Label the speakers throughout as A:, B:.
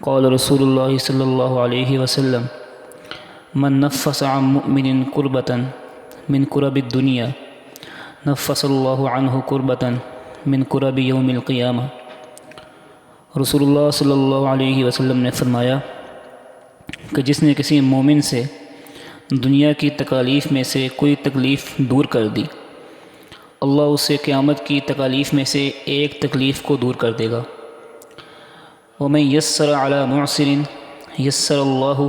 A: قال رسول اللہ صلی اللہ علیہ وسلم من نفس عن مؤمن کربة من کرب الدنیا نفس اللہ عنہ کربة من کرب یوم القیامہ۔ رسول اللہ صلی اللہ علیہ وسلم نے فرمایا کہ جس نے کسی مومن سے دنیا کی تکالیف میں سے کوئی تکلیف دور کر دی، اللہ اسے قیامت کی تکالیف میں سے ایک تکلیف کو دور کر دے گا۔ ومن یسر علی معسر یسر اللہ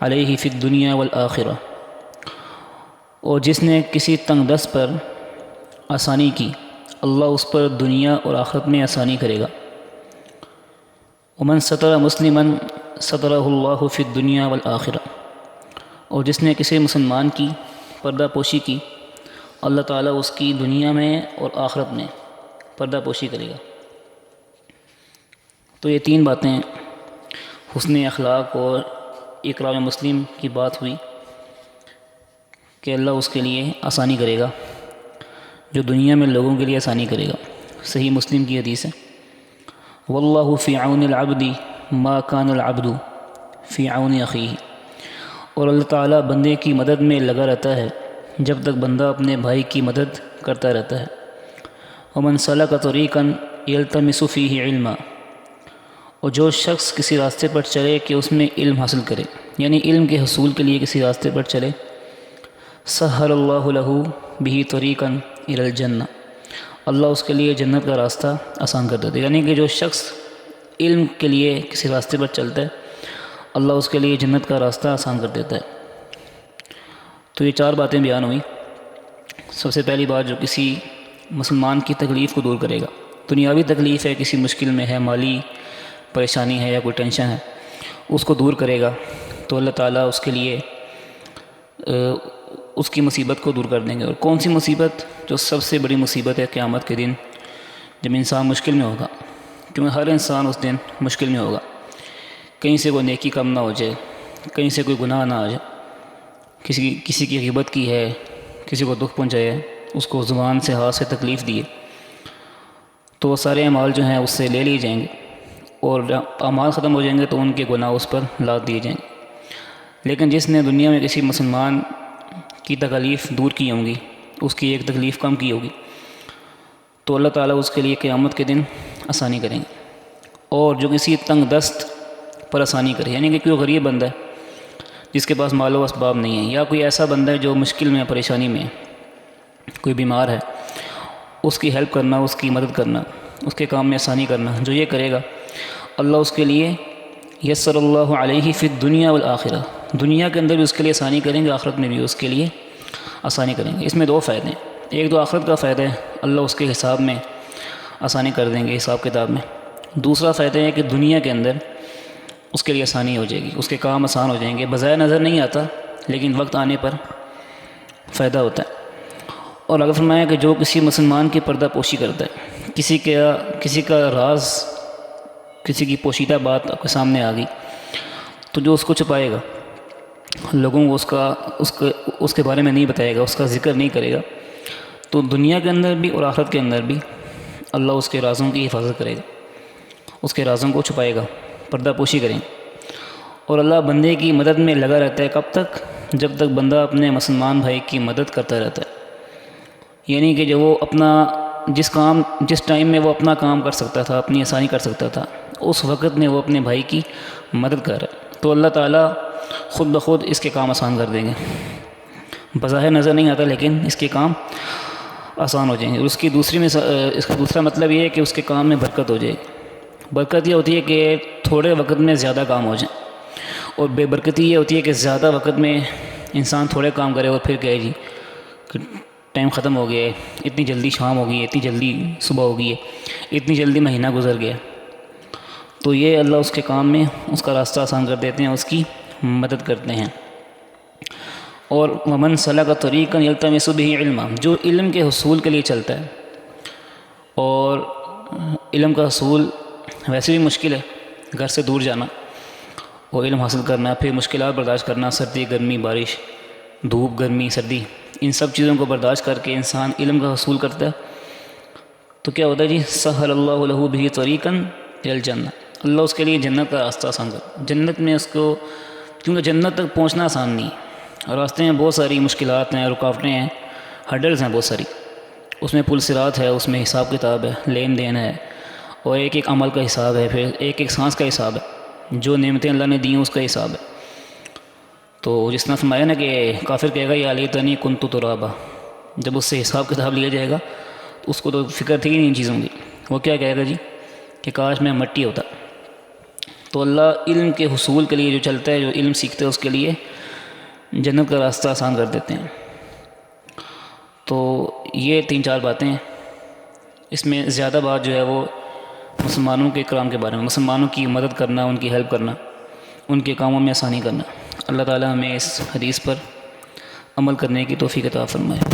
A: علیہ فی الدنیا والآخرہ، اور جس نے کسی تنگ دست پر آسانی کی، اللہ اس پر دنیا اور آخرت میں آسانی کرے گا۔ ومن ستر مسلما سترہ اللہ فی الدنیا والآخرہ، اور جس نے کسی مسلمان کی پردہ پوشی کی، اللہ تعالیٰ اس کی دنیا میں اور آخرت میں پردہ پوشی کرے گا۔ تو یہ تین باتیں حسن اخلاق اور اکرام مسلم کی بات ہوئی کہ اللہ اس کے لیے آسانی کرے گا، جو دنیا میں لوگوں کے لیے آسانی کرے گا۔ صحیح مسلم کی حدیث ہے، واللہ فی عون العبد ما کان العبد فی عون اخیہ، اور اللہ تعالیٰ بندے کی مدد میں لگا رہتا ہے جب تک بندہ اپنے بھائی کی مدد کرتا رہتا ہے۔ ومن سلک طریقا یلتمس فیہ علما، اور جو شخص کسی راستے پر چلے کہ اس میں علم حاصل کرے، یعنی علم کے حصول کے لیے کسی راستے پر چلے، سہل اللہ لہ بہ طریقا الی الجنہ، اللہ اس کے لیے جنت کا راستہ آسان کر دیتا ہے۔ یعنی کہ جو شخص علم کے لیے کسی راستے پر چلتا ہے، اللہ اس کے لیے جنت کا راستہ آسان کر دیتا ہے۔ تو یہ چار باتیں بیان ہوئیں۔ سب سے پہلی بات، جو کسی مسلمان کی تکلیف کو دور کرے گا، دنیاوی تکلیف ہے، کسی مشکل میں ہے، مالی پریشانی ہے یا کوئی ٹینشن ہے، اس کو دور کرے گا تو اللہ تعالیٰ اس کے لیے اس کی مصیبت کو دور کر دیں گے۔ اور کون سی مصیبت؟ جو سب سے بڑی مصیبت ہے قیامت کے دن، جب انسان مشکل میں ہوگا، کیونکہ ہر انسان اس دن مشکل میں ہوگا، کہیں سے کوئی نیکی کم نہ ہو جائے، کہیں سے کوئی گناہ نہ آ جائے، کسی کی غیبت کی ہے، کسی کو دکھ پہنچایا ہے، اس کو زبان سے ہاتھ سے تکلیف دی ہے، تو وہ سارے اعمال جو ہیں اس سے لے لیے جائیں گے، اور اعمال ختم ہو جائیں گے تو ان کے گناہ اس پر لاد دیے جائیں گے۔ لیکن جس نے دنیا میں کسی مسلمان کی تکلیف دور کی ہوں گی، اس کی ایک تکلیف کم کی ہوگی، تو اللہ تعالیٰ اس کے لیے قیامت کے دن آسانی کریں گے۔ اور جو کسی تنگ دست پر آسانی کرے، یعنی کہ کوئی غریب بندہ ہے جس کے پاس مال و اسباب نہیں ہے، یا کوئی ایسا بندہ ہے جو مشکل میں پریشانی میں ہے، کوئی بیمار ہے، اس کی ہیلپ کرنا، اس کی مدد کرنا، اس کے کام میں آسانی کرنا، جو یہ کرے گا، اللہ اس کے لیے یسر اللہ علیہ فی الدنیا والآخرہ، دنیا کے اندر بھی اس کے لیے آسانی کریں گے، آخرت میں بھی اس کے لیے آسانی کریں گے۔ اس میں دو فائدے ہیں، ایک تو آخرت کا فائدہ ہے، اللہ اس کے حساب میں آسانی کر دیں گے، حساب کتاب میں۔ دوسرا فائدہ ہے کہ دنیا کے اندر اس کے لیے آسانی ہو جائے گی، اس کے کام آسان ہو جائیں گے، بظاہر نظر نہیں آتا لیکن وقت آنے پر فائدہ ہوتا ہے۔ اور اگر فرمایا کہ جو کسی مسلمان کی پردہ پوشی کرتا ہے، کسی کا راز، کسی کی پوشیدہ بات آپ کے سامنے آ گئی، تو جو اس کو چھپائے گا، لوگوں کو اس کے بارے میں نہیں بتائے گا، اس کا ذکر نہیں کرے گا، تو دنیا کے اندر بھی اور آخرت کے اندر بھی اللہ اس کے رازوں کی حفاظت کرے گا، اس کے رازوں کو چھپائے گا، پردہ پوشی کریں۔ اور اللہ بندے کی مدد میں لگا رہتا ہے، کب تک؟ جب تک بندہ اپنے مسلمان بھائی کی مدد کرتا رہتا ہے، یعنی کہ جو وہ اپنا جس ٹائم میں وہ اپنا کام کر سکتا تھا، اپنی آسانی کر سکتا تھا، اس وقت میں وہ اپنے بھائی کی مدد کر رہا ہے، تو اللہ تعالیٰ خود بخود اس کے کام آسان کر دیں گے۔ بظاہر نظر نہیں آتا لیکن اس کے کام آسان ہو جائیں گے۔ اور اس کا دوسرا مطلب یہ ہے کہ اس کے کام میں برکت ہو جائے گی۔ برکت یہ ہوتی ہے کہ تھوڑے وقت میں زیادہ کام ہو جائیں، اور بے برکتی یہ ہوتی ہے کہ زیادہ وقت میں انسان تھوڑے کام کرے اور پھر کہے جی کہ ٹائم ختم ہو گیا ہے، اتنی جلدی شام ہو گئی ہے، اتنی جلدی صبح ہو گئی ہے، اتنی جلدی مہینہ گزر گیا۔ تو یہ اللہ اس کے کام میں اس کا راستہ آسان کر دیتے ہیں، اس کی مدد کرتے ہیں۔ اور ومن سلک طریقا یلتمس بہ علما، جو علم کے حصول کے لیے چلتا ہے، اور علم کا حصول ویسے بھی مشکل ہے، گھر سے دور جانا اور علم حاصل کرنا، پھر مشکلات برداشت کرنا، سردی گرمی بارش، دھوپ گرمی سردی، ان سب چیزوں کو برداشت کر کے انسان علم کا حصول کرتا ہے، تو کیا ہوتا ہے جی؟ سہل اللہ لہ بہ طریقا الی الجنہ، اللہ اس کے لیے جنت کا راستہ آسان کر، جنت میں اس کو، کیونکہ جنت تک پہنچنا آسان نہیں ہے، راستے میں بہت ساری مشکلات ہیں، رکاوٹیں ہیں، ہرڈلز ہیں بہت ساری، اس میں پل صراط ہے، اس میں حساب کتاب ہے، لین دین ہے، اور ایک ایک عمل کا حساب ہے، پھر ایک ایک سانس کا حساب ہے، جو نعمتیں اللہ نے دی ہیں اس کا حساب ہے۔ تو جس طرح فرمایا نا کہ کافر کہے گا یا لیتنی کنت ترابا، جب اس سے حساب کتاب لیا جائے گا تو اس کو تو فکر تھی ہی نہیں ان چیزوں کی، وہ کیا کہے گا جی کہ کاش میں مٹی ہوتا۔ تو اللہ علم کے حصول کے لیے جو چلتا ہے، جو علم سیکھتا ہے، اس کے لیے جنت کا راستہ آسان کر دیتے ہیں۔ تو یہ 3-4 باتیں ہیں، اس میں زیادہ بات جو ہے وہ مسلمانوں کے کرام کے بارے میں، مسلمانوں کی مدد کرنا، ان کی ہیلپ کرنا، ان کے کاموں میں آسانی کرنا۔ اللہ تعالیٰ ہمیں اس حدیث پر عمل کرنے کی توفیق عطا فرمائے۔